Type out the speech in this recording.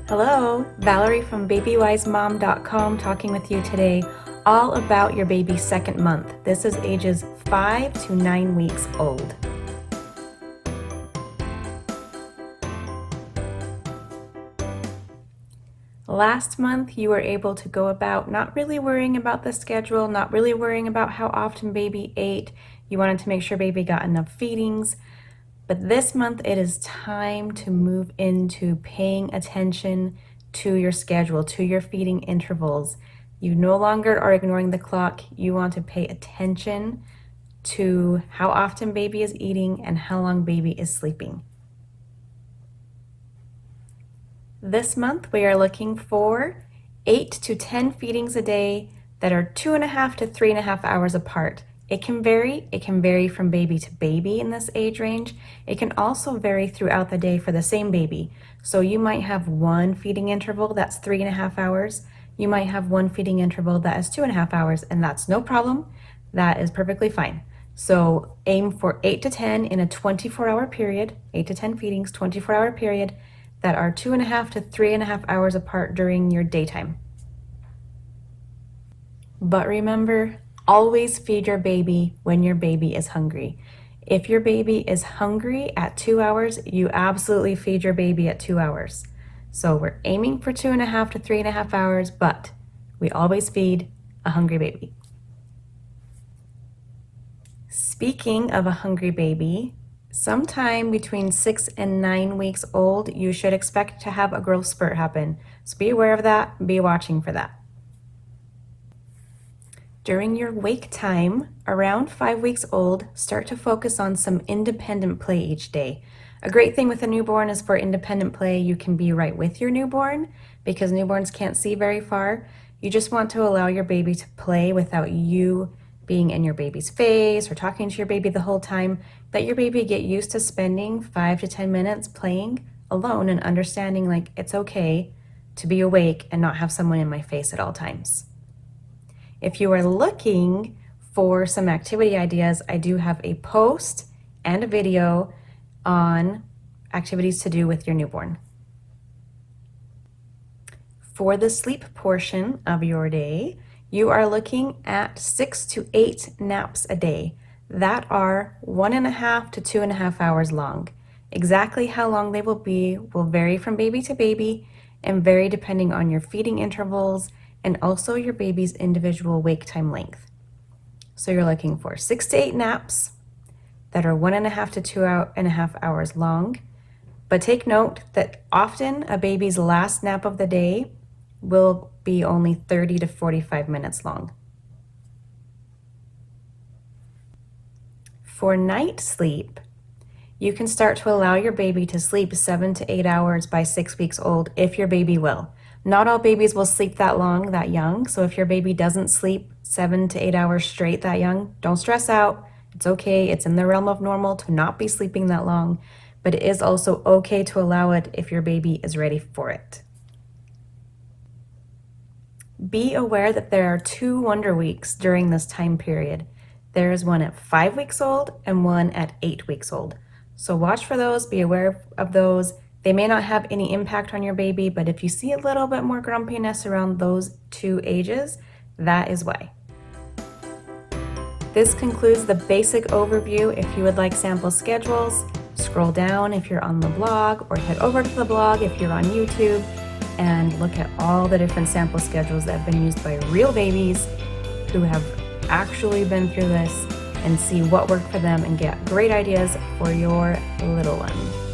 Hello, Valerie from BabyWiseMom.com talking with you today all about your baby's second month. This is ages 5 to 9 weeks old. Last month you were able to go about not really worrying about the schedule, not really worrying about how often baby ate. You wanted to make sure baby got enough feedings. But this month it is time to move into paying attention to your schedule, to your feeding intervals. You no longer are ignoring the clock. You want to pay attention to how often baby is eating and how long baby is sleeping. This month we are looking for 8 to 10 feedings a day that are 2.5 to 3.5 hours apart. It can vary from baby to baby in this age range. It can also vary throughout the day for the same baby. So you might have one feeding interval that's 3.5 hours. You might have one feeding interval that is 2.5 hours, and that's no problem. That is perfectly fine. So aim for 8 to 10 in a 24-hour period, 8 to 10 feedings, 24-hour period that are 2.5 to 3.5 hours apart during your daytime. But remember, always feed your baby when your baby is hungry. If your baby is hungry at 2 hours, you absolutely feed your baby at 2 hours. So we're aiming for 2.5 to 3.5 hours, but we always feed a hungry baby. Speaking of a hungry baby, sometime between 6 and 9 weeks old, you should expect to have a growth spurt happen. So be aware of that, be watching for that. During your wake time, around 5 weeks old, start to focus on some independent play each day. A great thing with a newborn is for independent play, you can be right with your newborn because newborns can't see very far. You just want to allow your baby to play without you being in your baby's face or talking to your baby the whole time. Let your baby get used to spending 5 to 10 minutes playing alone and understanding like it's okay to be awake and not have someone in my face at all times. If you are looking for some activity ideas, I do have a post and a video on activities to do with your newborn. For the sleep portion of your day, you are looking at 6 to 8 naps a day that are 1.5 to 2.5 hours long. Exactly how long they will be will vary from baby to baby and vary depending on your feeding intervals and also your baby's individual wake time length. So you're looking for 6 to 8 naps that are 1.5 to 2.5 hours long. But take note that often a baby's last nap of the day will be only 30 to 45 minutes long. For night sleep, you can start to allow your baby to sleep 7 to 8 hours by 6 weeks old if your baby will. Not all babies will sleep that long, that young. So if your baby doesn't sleep 7 to 8 hours straight that young, don't stress out. It's okay. It's in the realm of normal to not be sleeping that long, but it is also okay to allow it if your baby is ready for it. Be aware that there are 2 wonder weeks during this time period. There is one at 5 weeks old and one at 8 weeks old. So watch for those, be aware of those. They may not have any impact on your baby, but if you see a little bit more grumpiness around those 2 ages, that is why. This concludes the basic overview. If you would like sample schedules, scroll down if you're on the blog or head over to the blog if you're on YouTube and look at all the different sample schedules that have been used by real babies who have actually been through this and see what worked for them and get great ideas for your little one.